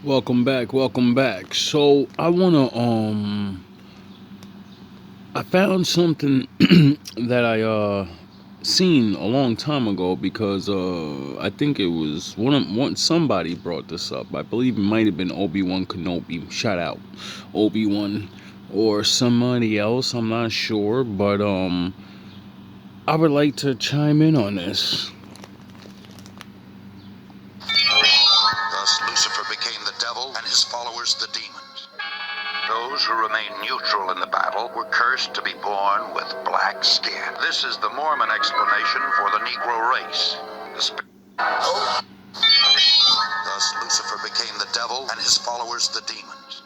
Welcome back, welcome back. So I found something that I seen a long time ago because I think it was one somebody brought this up. I believe it might have been Obi-Wan Kenobi. Shout out Obi-Wan or somebody else, I'm not sure, but I would like to chime in on this. Thus Lucifer became the devil and his followers the demons. Those who remained neutral in the battle were cursed to be born with black skin. This is the Mormon explanation for the Negro race. Thus Lucifer became the devil and his followers the demons.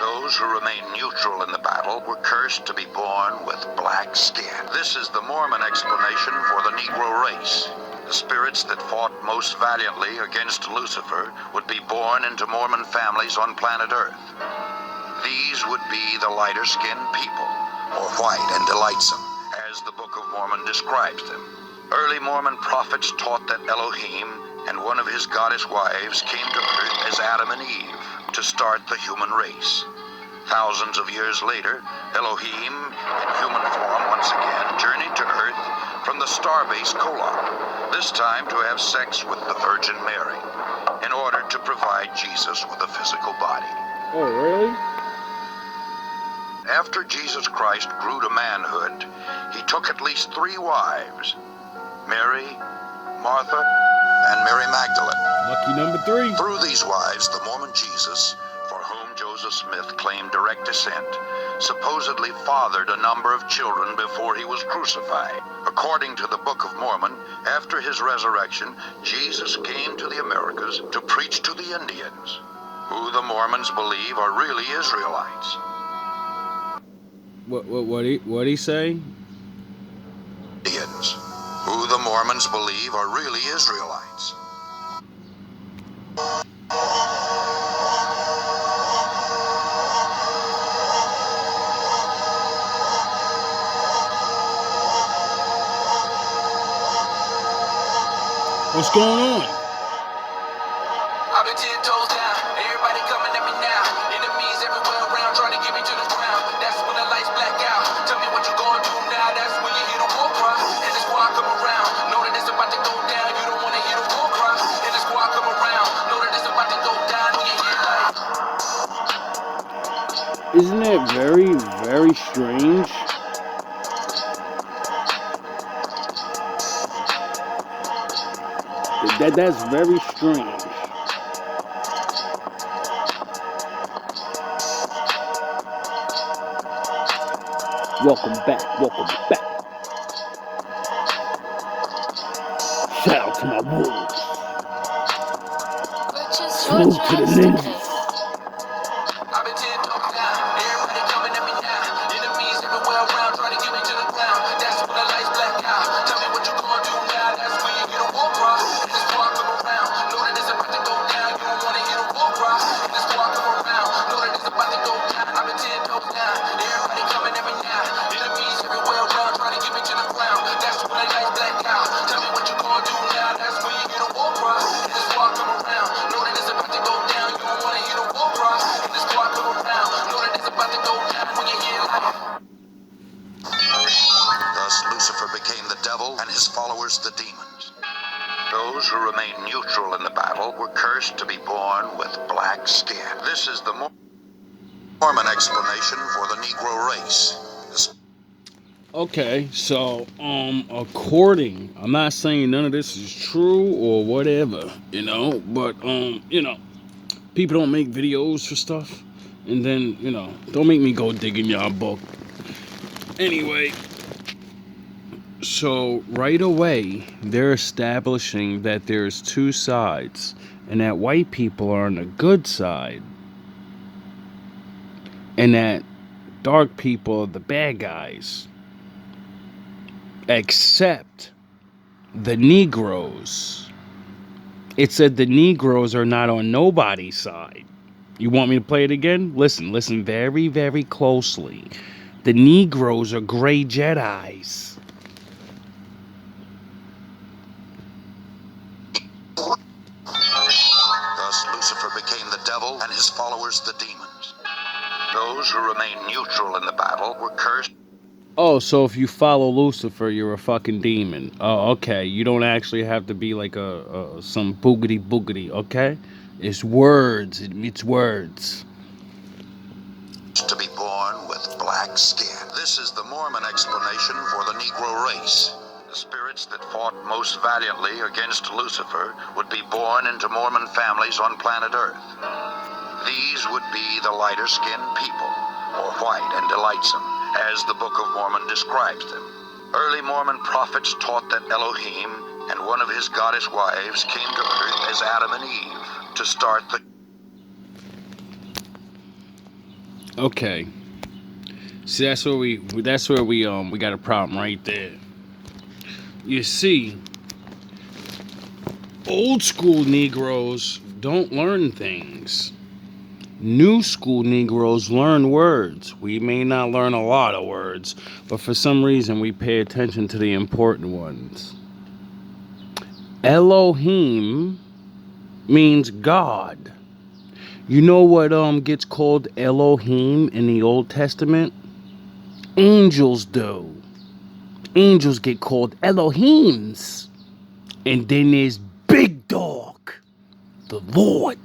Those who remained neutral in the battle were cursed to be born with black skin. This is the Mormon explanation for the Negro race. The spirits that fought most valiantly against Lucifer would be born into Mormon families on planet Earth. These would be the lighter-skinned people, or white and delightsome, as the Book of Mormon describes them. Early Mormon prophets taught that Elohim and one of his goddess wives came to Earth as Adam and Eve to start the human race. Thousands of years later, Elohim, in human form once again, journeyed to Earth from the starbase Kolob, this time to have sex with the Virgin Mary, in order to provide Jesus with a physical body. Oh, really? After Jesus Christ grew to manhood, he took at least 3 wives, Mary, Martha, and Mary Magdalene. Lucky number 3. Through these wives, the Mormon Jesus, for whom Joseph Smith claimed direct descent, supposedly fathered a number of children before he was crucified. According to the Book of Mormon, after his resurrection, Jesus came to the Americas to preach to the Indians, who the Mormons believe are really Israelites. What he say? Indians, who the Mormons believe are really Israelites. What's going on? I've been 10 toes down, everybody coming at me now. Enemies everywhere around trying to get me to the ground. That's when the lights black out. Tell me what you gonna do now, that's when you hear the war cry. And the squad come around, know that it's about to go down. You don't wanna hear the war cry. And the squad come around, know that it's about to go down. When you hear like, Isn't that very, very strange? That's very strange. Welcome back, welcome back. Shout out to my wolves. Salute to the ninjas. I've been 10 toes down, everybody coming at me now. Enemies everywhere around trying to get me to the ground. That's when the lights black out. Tell me what you gonna do now, that's when you hear the war cry. And the squad come around, know that it's about to go down. You don't wanna hear the war cry. And the squad come around, know that it's about to go down. I've been 10 toes down, everybody coming at me now. Enemies everywhere around trying to get me to the ground. That's when the lights black out. Tell me what you gonna do now, that's when you hear the war cry. And the squad come around, know that it's about to go down. You don't wanna hear the war cry. And the squad come around, know that it's about to go down. When you hear like, Thus Lucifer became the devil and his followers the demons. Those who remained neutral in the battle were cursed to be born with black skin. This is the Mormon explanation for the Negro race. Okay, so according, I'm not saying none of this is true or whatever, but people don't make videos for stuff, and then don't make me go digging y'all book. Anyway, so right away they're establishing that there's 2 sides, and that white people are on the good side, and that dark people are the bad guys. Except the Negroes. It said the Negroes are not on nobody's side. You want me to play it again? Listen very, very closely. The Negroes are gray Jedis. Thus Lucifer became the devil and his followers the demons. Those who remained neutral in the battle were cursed. Oh, so if you follow Lucifer, you're a fucking demon. Oh, okay. You don't actually have to be like some boogity boogity, okay? It's words. It's words. To be born with black skin. This is the Mormon explanation for the Negro race. The spirits that fought most valiantly against Lucifer would be born into Mormon families on planet Earth. These would be the lighter-skinned people, or white and delightsome, as the Book of Mormon describes them. Early Mormon prophets taught that Elohim and one of his goddess wives came to Earth as Adam and Eve to start the... Okay. See, that's where we got a problem right there. You see, old school Negroes don't learn things. New school Negroes learn words. We may not learn a lot of words, but for some reason we pay attention to the important ones. Elohim means God. You know what gets called Elohim in the Old Testament? Angels do. Angels get called Elohims. And then there's Big Dog, the Lord.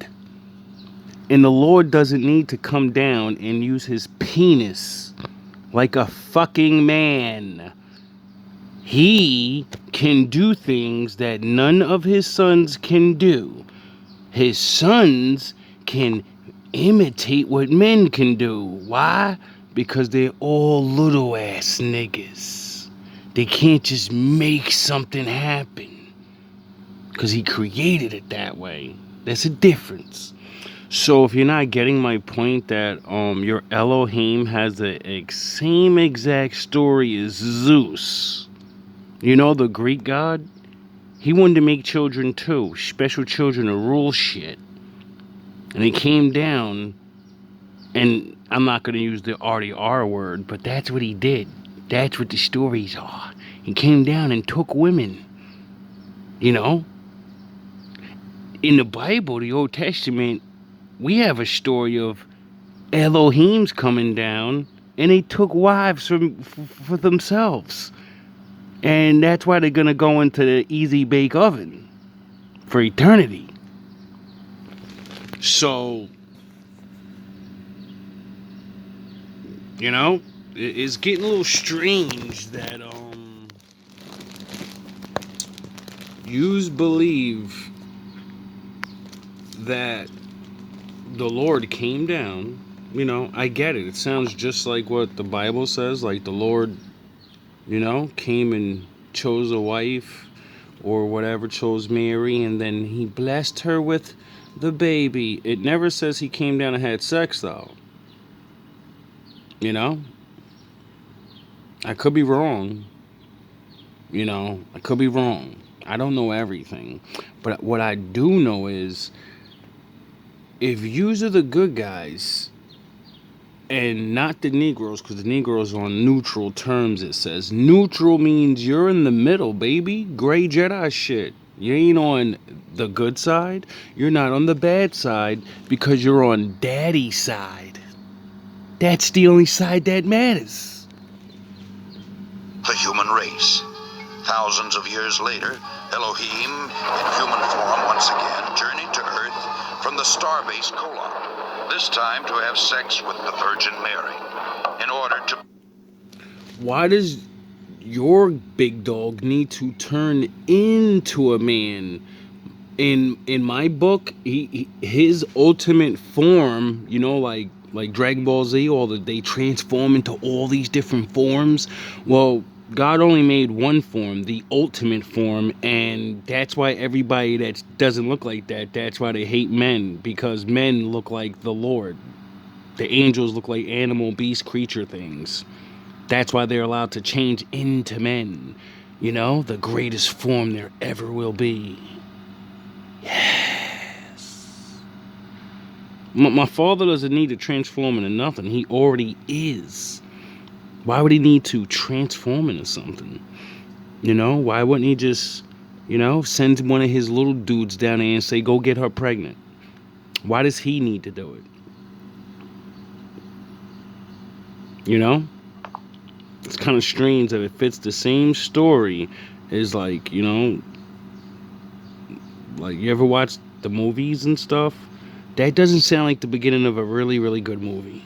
And the Lord doesn't need to come down and use his penis like a fucking man. He can do things that none of his sons can do. His sons can imitate what men can do. Why? Because they're all little ass niggas. They can't just make something happen. Because he created it that way. There's a difference. So if you're not getting my point that your Elohim has the same exact story as Zeus. You know, the Greek god? He wanted to make children too. Special children to rule shit. And he came down, and I'm not going to use the RDR word, but that's what he did. That's what the stories are. He came down and took women. You know? In the Bible, the Old Testament, we have a story of Elohims coming down, and they took wives for themselves. And that's why they're going to go into the easy bake oven for eternity. So, you know, it's getting a little strange that yous believe that the Lord came down. You know, I get it. It sounds just like what the Bible says, like the Lord, you know, came and chose a wife or whatever, chose Mary, and then he blessed her with the baby. It never says he came down and had sex, though. You know? I could be wrong. You know, I could be wrong. I don't know everything. But what I do know is, if yous are the good guys, and not the Negroes, because the Negroes are on neutral terms, it says. Neutral means you're in the middle, baby. Gray Jedi shit. You ain't on the good side. You're not on the bad side because you're on Daddy's side. That's the only side that matters. The human race. Thousands of years later, Elohim, in human form once again, journeyed to Earth from the starbase Kolob, this time to have sex with the Virgin Mary, in order to... Why does your big dog need to turn into a man? In my book, his ultimate form, you know, like Dragon Ball Z, they transform into all these different forms. Well, God only made one form, the ultimate form, and that's why everybody that doesn't look like that, that's why they hate men, because men look like the Lord. The angels look like animal, beast, creature things. That's why they're allowed to change into men. You know, the greatest form there ever will be. Yes. My father doesn't need to transform into nothing. He already is. Why would he need to transform into something? You know, why wouldn't he just, you know, send one of his little dudes down there and say, go get her pregnant? Why does he need to do it? You know? It's kind of strange that it fits the same story as, like, you know, like, you ever watch the movies and stuff? That doesn't sound like the beginning of a really, really good movie.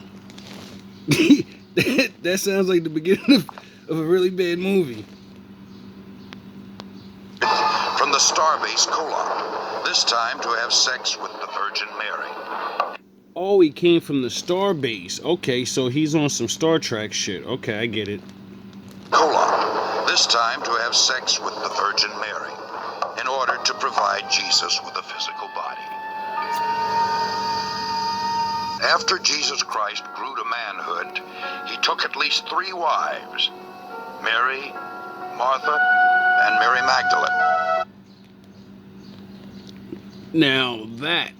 That sounds like the beginning of a really bad movie. From the starbase Kolob, this time to have sex with the Virgin Mary. Oh, he came from the starbase. Okay, so he's on some Star Trek shit. Okay, I get it. Kolob, this time to have sex with the Virgin Mary, in order to provide Jesus with a physical body. After Jesus Christ grew to manhood, he took at least 3 wives, Mary, Martha, and Mary Magdalene. Now that,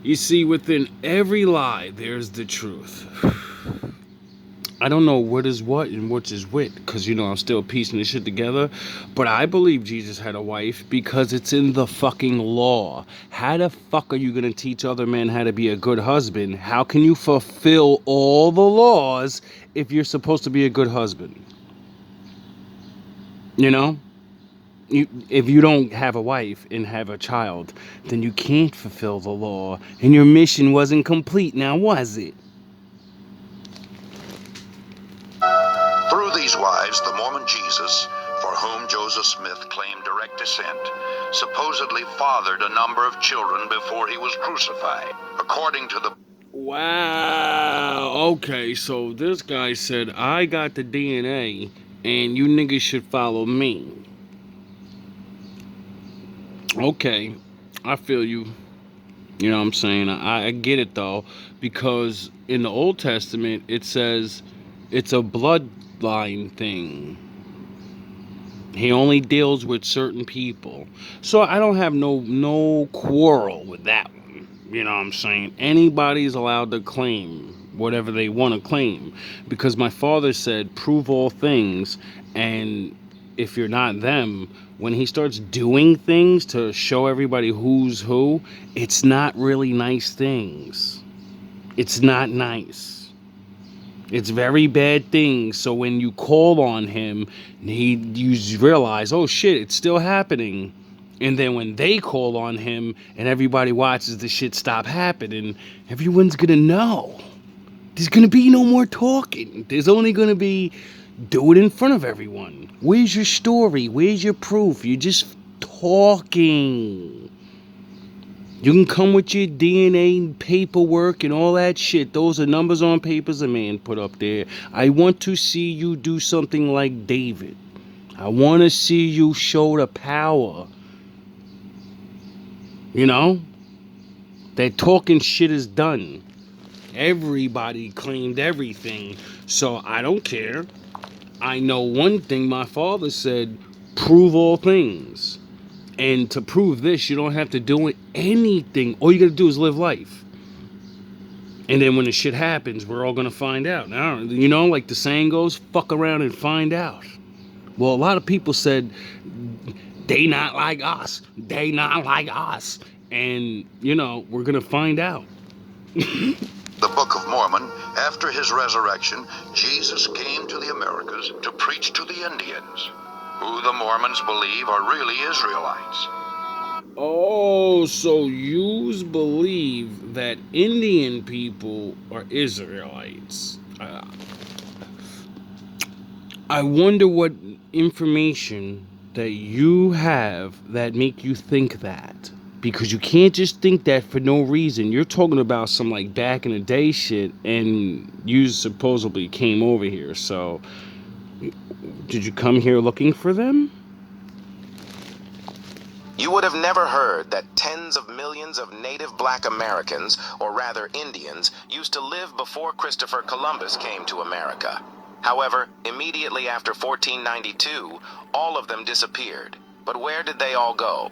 you see, within every lie, there's the truth. I don't know what is what and which is which, because, you know, I'm still piecing this shit together. But I believe Jesus had a wife because it's in the fucking law. How the fuck are you going to teach other men how to be a good husband? How can you fulfill all the laws if you're supposed to be a good husband? You know? If you don't have a wife and have a child, then you can't fulfill the law. And your mission wasn't complete, now was it? Through these wives, the Mormon Jesus, for whom Joseph Smith claimed direct descent, supposedly fathered a number of children before he was crucified. According to the... Wow. Okay, so this guy said, I got the DNA, and you niggas should follow me. Okay, I feel you. You know what I'm saying? I get it, though, because in the Old Testament, it says it's a bloodline thing. He only deals with certain people. So I don't have no quarrel with that one. You know what I'm saying? Anybody's allowed to claim whatever they want to claim. Because my father said, prove all things. And if you're not them, when he starts doing things to show everybody who's who, it's not really nice things. It's not nice. It's very bad things. So when you call on him, you realize, oh shit, it's still happening. And then when they call on him and everybody watches the shit stop happening, everyone's gonna know. There's gonna be no more talking. There's only gonna be do it in front of everyone. Where's your story? Where's your proof? You're just talking. You can come with your DNA paperwork and all that shit. Those are numbers on papers a man put up there. I want to see you do something like David. I want to see you show the power. You know? That talking shit is done. Everybody claimed everything. So I don't care. I know one thing my father said, prove all things. And to prove this, you don't have to do anything. All you got to do is live life. And then when the shit happens, we're all going to find out. Now, you know, like the saying goes, fuck around and find out. Well, a lot of people said, they not like us. They not like us. And, you know, we're going to find out. The Book of Mormon, after his resurrection, Jesus came to the Americas to preach to the Indians, who the Mormons believe are really Israelites. Oh, so yous believe that Indian people are Israelites. I wonder what information that you have that make you think that. Because you can't just think that for no reason. You're talking about some like back in the day shit, and you supposedly came over here. So, did you come here looking for them? You would have never heard that tens of millions of native black Americans, or rather Indians, used to live before Christopher Columbus came to America. However, immediately after 1492, all of them disappeared. But where did they all go?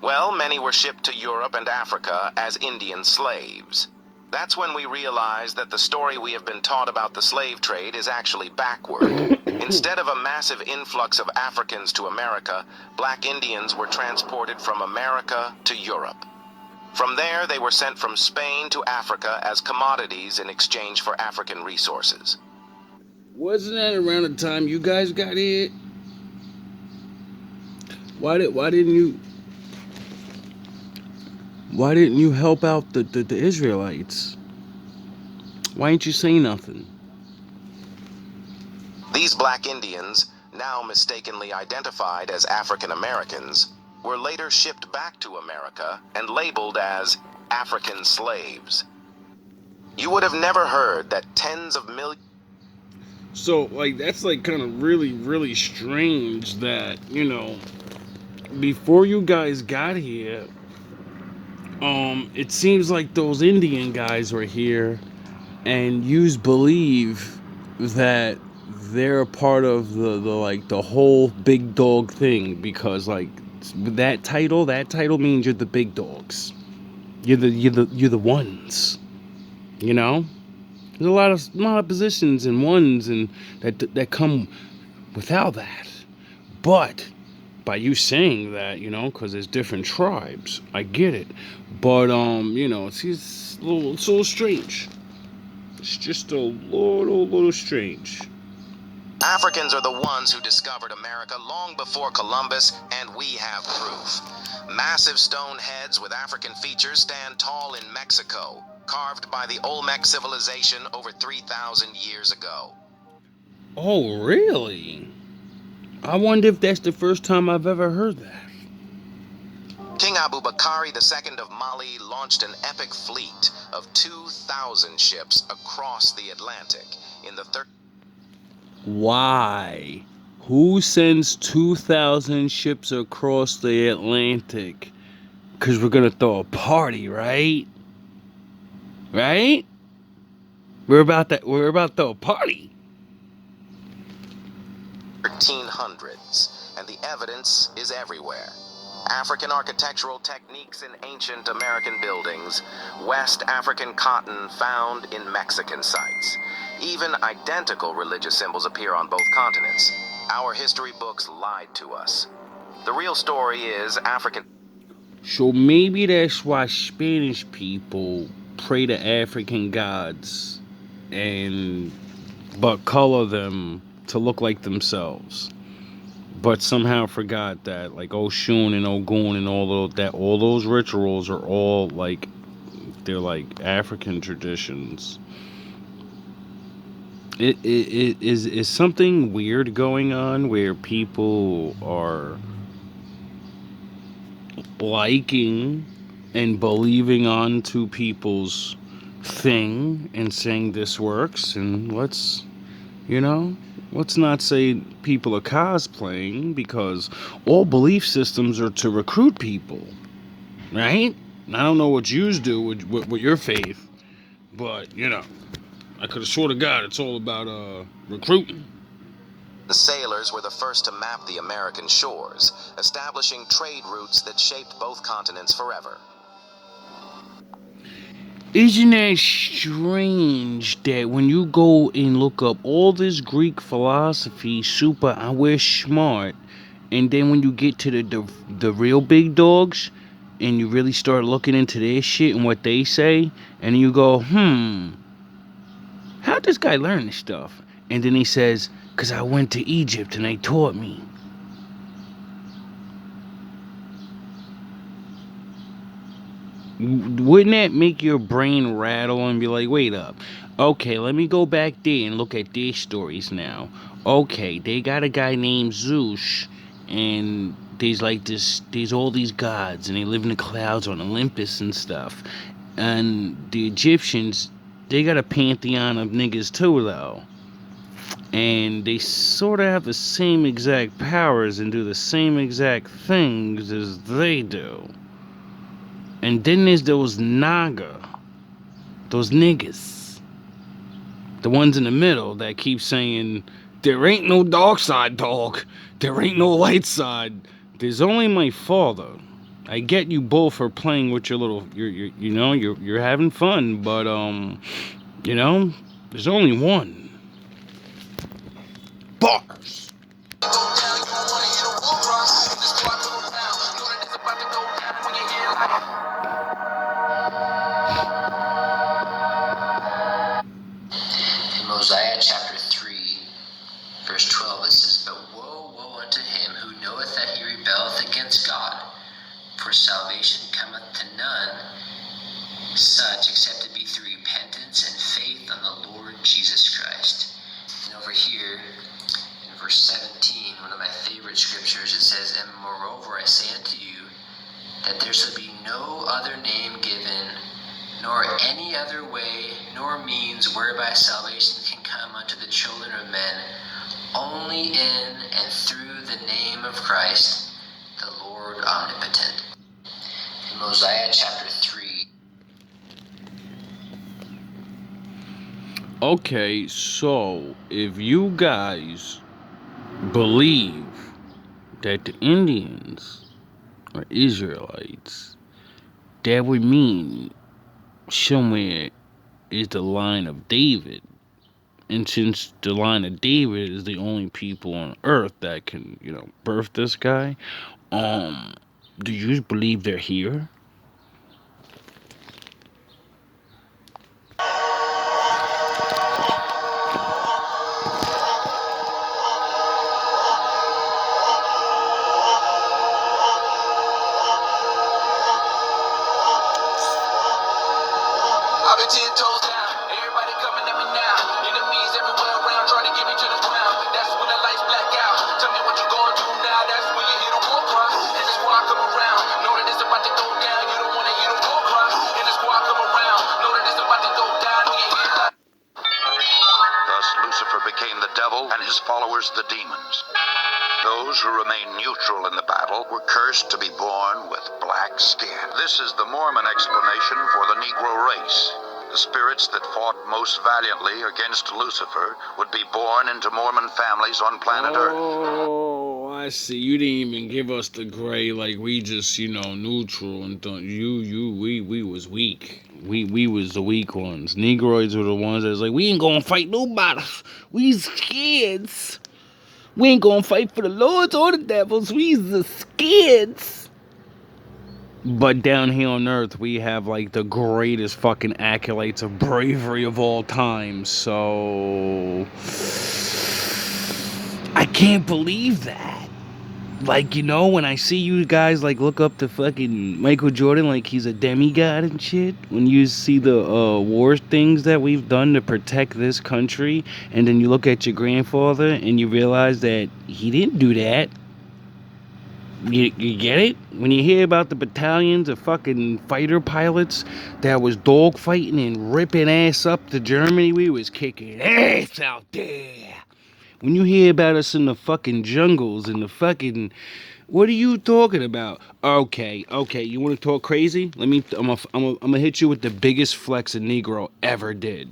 Well, many were shipped to Europe and Africa as Indian slaves. That's when we realized that the story we have been taught about the slave trade is actually backward. Instead of a massive influx of Africans to America, black Indians were transported from America to Europe. From there, they were sent from Spain to Africa as commodities in exchange for African resources. Wasn't that around the time you guys got here? Why didn't you help out the Israelites? Why ain't you say nothing? These black Indians, now mistakenly identified as African Americans, were later shipped back to America and labeled as African slaves. You would have never heard that tens of millions. So, like, that's, like, kind of really, really strange that, you know, before you guys got here, it seems like those Indian guys were here, and yous believe that they're a part of the whole big dog thing, because, like, that title means you're the big dogs. You're the ones. You know? There's a lot of positions and ones and that come without that. But by you saying that, you know, because there's different tribes, I get it. But you know, it's a little strange. It's just a little strange. Africans are the ones who discovered America long before Columbus, and we have proof. Massive stone heads with African features stand tall in Mexico, carved by the Olmec civilization over 3,000 years ago. Oh, really? I wonder if that's the first time I've ever heard that. King Abubakar II of Mali launched an epic fleet of 2,000 ships across the Atlantic in the Why? Who sends 2,000 ships across the Atlantic? Because we're going to throw a party, right? Right? We're about to throw a party. 1300s, and the evidence is everywhere. African architectural techniques in ancient American buildings, West African cotton found in Mexican sites. Even identical religious symbols appear on both continents. Our history books lied to us. The real story is African. So maybe that's why Spanish people pray to African gods but color them to look like themselves. But somehow forgot that, like, Oshun and Ogun and all those rituals are all like, they're like African traditions. It is something weird going on where people are liking and believing onto people's thing and saying this works, and let's not say people are cosplaying, because all belief systems are to recruit people, right? And I don't know what yous do with your faith, but, you know, I could have swore to God it's all about recruiting. The sailors were the first to map the American shores, establishing trade routes that shaped both continents forever. Isn't that strange that when you go and look up all this Greek philosophy, we're smart, and then when you get to the real big dogs, and you really start looking into their shit and what they say, and you go, how'd this guy learn this stuff? And then he says, 'cause I went to Egypt and they taught me. Wouldn't that make your brain rattle and be like, wait up, okay, let me go back there and look at their stories now. Okay, they got a guy named Zeus, and there's all these gods, and they live in the clouds on Olympus and stuff. And the Egyptians, they got a pantheon of niggas too, though. And they sort of have the same exact powers and do the same exact things as they do. And then there's those Naga, those niggas, the ones in the middle that keep saying, there ain't no dark side, dog. There ain't no light side. There's only my father. I get you both for playing with your little, you're having fun, but there's only one. Bars. such except it be through repentance and faith on the Lord Jesus Christ. And over here, in verse 17, one of my favorite scriptures, it says, "And moreover I say unto you, that there shall be no other name given, nor any other way, nor means whereby salvation can come unto the children of men, only in and through the name of Christ, the Lord omnipotent." In Mosiah chapter 3. Okay, so if you guys believe that the Indians are Israelites, that would mean somewhere is the line of David. And since the line of David is the only people on earth that can, birth this guy, do you believe they're here? I've been 10 toes down, everybody coming at me now. Enemies everywhere around trying to get me to the ground. That's when the lights black out. Tell me what you gonna do now, that's when you hear the war cry. And the squad come around, know that it's about to go down. You don't wanna hear the war cry. And the squad come around, know that it's about to go down. When you hear that. Thus Lucifer became the devil and his followers the demons. Those who remained neutral in the battle were cursed to be born with black skin. This is the Mormon explanation for the Negro race. The spirits that fought most valiantly against Lucifer would be born into Mormon families on planet Earth. Oh, I see. You didn't even give us the gray, like we just, neutral and thought we was weak. We was the weak ones. Negroids were the ones that was like, we ain't gonna fight nobody. We's kids. We ain't gonna fight for the lords or the devils. We's the kids. But down here on Earth, we have like the greatest fucking accolades of bravery of all time. So I can't believe that. Like, when I see you guys like look up to fucking Michael Jordan like he's a demigod and shit, when you see the war things that we've done to protect this country, and then you look at your grandfather and you realize that he didn't do that. You get it? When you hear about the battalions of fucking fighter pilots that was dogfighting and ripping ass up to Germany, we was kicking ass out there. When you hear about us in the fucking jungles and the fucking... What are you talking about? Okay, you want to talk crazy? I'm gonna hit you with the biggest flex a Negro ever did.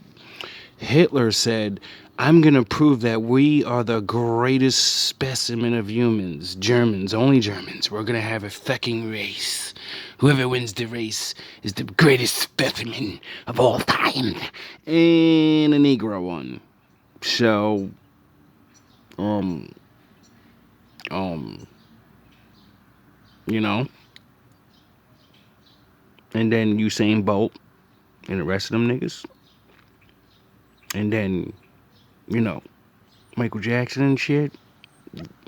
Hitler said, "I'm gonna prove that we are the greatest specimen of humans. Germans, only Germans. We're gonna have a fucking race. Whoever wins the race is the greatest specimen of all time." And a Negro won. So, and then Usain Bolt and the rest of them niggas. And then, Michael Jackson and shit.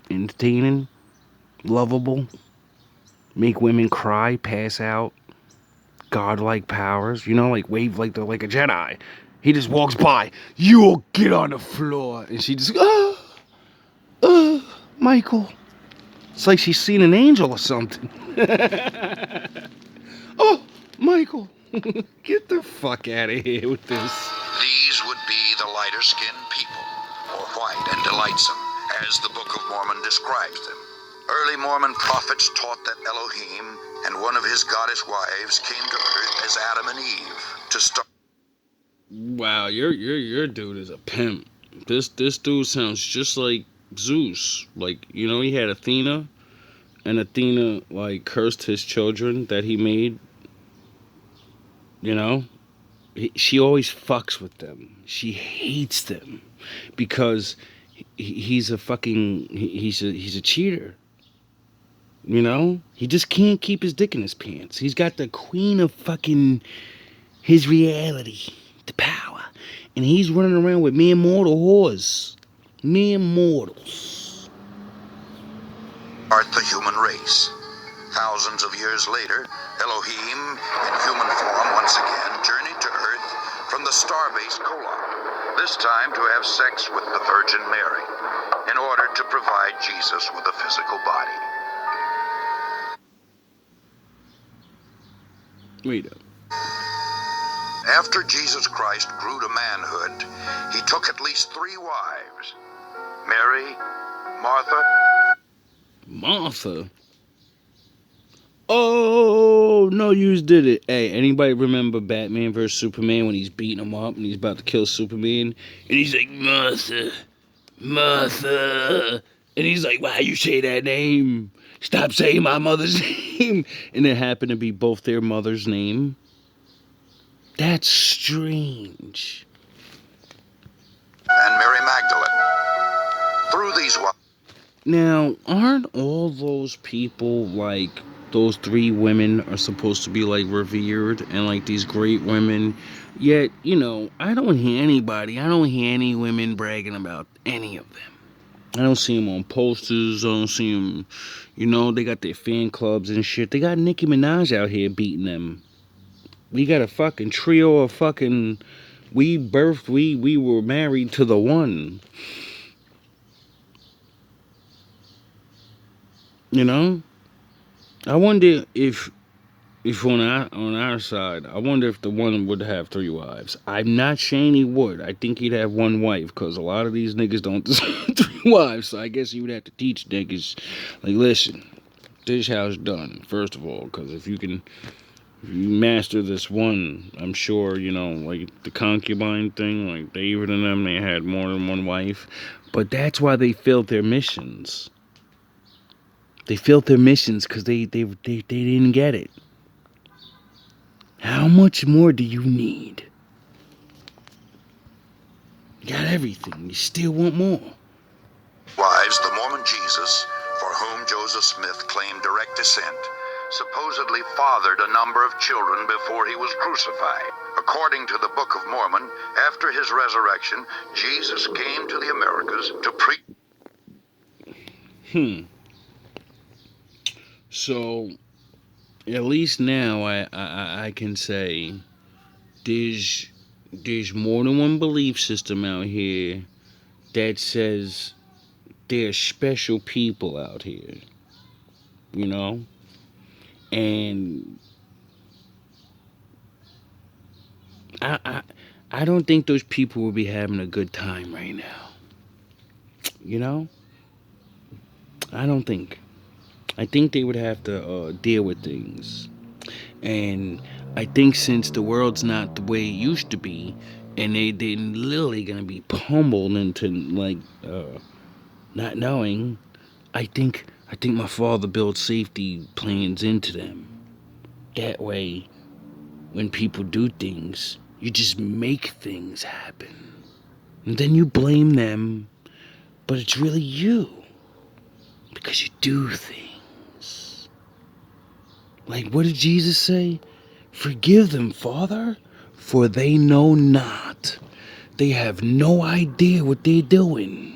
Entertaining. Lovable. Make women cry, pass out. Godlike powers. Like wave like a Jedi. He just walks by. You'll get on the floor. And she just, Michael. It's like she's seen an angel or something. Oh, Michael. Get the fuck out of here with this. These would be the lighter-skinned people, or white and delightsome, as the Book of Mormon describes them. Early Mormon prophets taught that Elohim and one of his goddess wives came to earth as Adam and Eve to start. Wow, your dude is a pimp. This dude sounds just like Zeus. Like, he had Athena, and Athena like cursed his children that he made. She always fucks with them. She hates them because he's a fucking he's a cheater. He just can't keep his dick in his pants. He's got the queen of fucking his reality, the power, and he's running around with mere mortal whores, mere mortals. Art the human race. Thousands of years later, Elohim, in human form once again, this time to have sex with the Virgin Mary, in order to provide Jesus with a physical body. Wait up. After Jesus Christ grew to manhood, he took at least 3 wives: Mary, Martha. Martha? Oh, no, you did it. Hey, anybody remember Batman vs. Superman when he's beating him up and he's about to kill Superman? And he's like, Martha, Martha. And he's like, why you say that name? Stop saying my mother's name. And it happened to be both their mother's name. That's strange. And Mary Magdalene. Through these wives. Now, aren't all those people like those 3 women are supposed to be like revered and like these great women? Yet, you know, I don't hear any women bragging about any of them. I don't see them on posters. I don't see them, you know, they got their fan clubs and shit. They got Nicki Minaj out here beating them. We got a fucking trio of fucking, we were married to the one. You know? I wonder if on our side, I wonder if the one would have 3 wives. I'm not saying he would. I think he'd have 1 wife, because a lot of these niggas don't deserve 3 wives. So I guess you would have to teach niggas, like, listen, this house done, first of all, because if you master this one, I'm sure, you know, like the concubine thing, like David and them, they had more than 1 wife. But that's why they failed their missions. They failed their missions because they didn't get it. How much more do you need? You got everything. You still want more. Wives, the Mormon Jesus, for whom Joseph Smith claimed direct descent, supposedly fathered a number of children before he was crucified. According to the Book of Mormon, after his resurrection, Jesus came to the Americas to preach. So, at least now I can say there's more than one belief system out here that says there's special people out here, you know? And I don't think those people will be having a good time right now. You know? I don't think. I think they would have to deal with things. And I think since the world's not the way it used to be, and they're literally gonna be pummeled into like not knowing, I think my father built safety plans into them. That way, when people do things, you just make things happen. And then you blame them, but it's really you. Because you do things. Like, what did Jesus say? Forgive them, Father, for they know not. They have no idea what they're doing.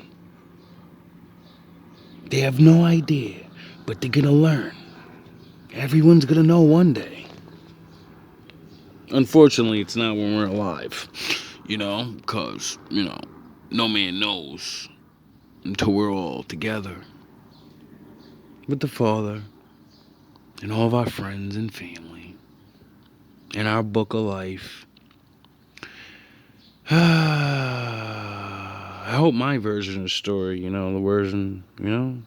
They have no idea, but they're gonna learn. Everyone's gonna know one day. Unfortunately, it's not when we're alive, you know, because, you know, no man knows until we're all together with the Father and all of our friends and family in our book of life. I hope my version of the story, you know, the version, you know,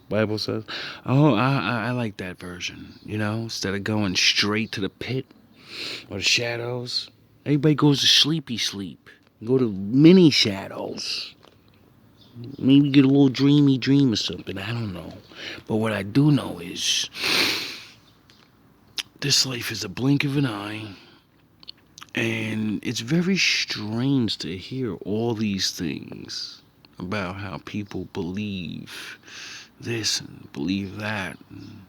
Bible says. Oh, I like that version, you know, instead of going straight to the pit or the shadows. Everybody goes to sleepy sleep. Go to mini shadows. Maybe get a little dreamy dream or something. I don't know. But what I do know is this life is a blink of an eye. And it's very strange to hear all these things about how people believe this and believe that. And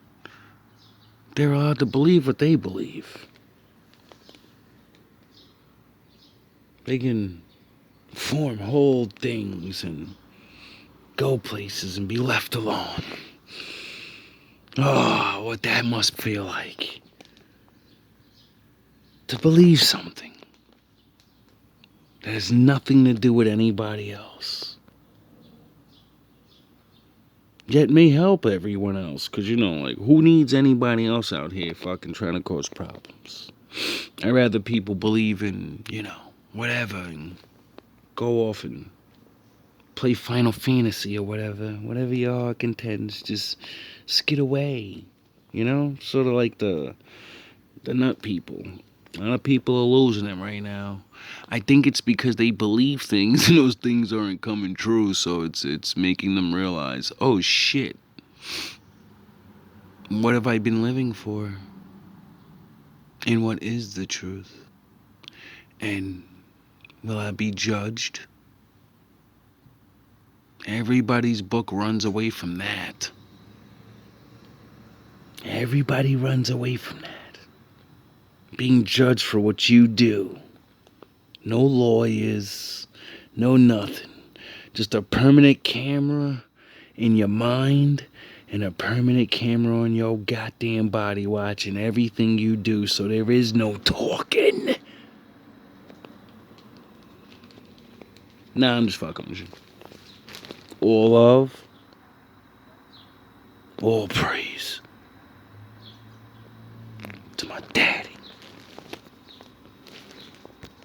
they're allowed to believe what they believe. They can form whole things and go places and be left alone. Oh, what that must feel like. To believe something. That has nothing to do with anybody else. Yet may help everyone else. Because, you know, like, who needs anybody else out here fucking trying to cause problems? I'd rather people believe in, you know, whatever, and go off and play Final Fantasy or whatever your heart contends, just skid away, you know, sort of like the nut people. A lot of people are losing it right now. I think it's because they believe things and those things aren't coming true, so it's making them realize, oh shit, what have I been living for? And what is the truth? And will I be judged? Everybody's book runs away from that. Everybody runs away from that. Being judged for what you do. No lawyers, no nothing. Just a permanent camera in your mind and a permanent camera on your goddamn body watching everything you do, so there is no talking. Nah, I'm just fucking with you. All love, all praise.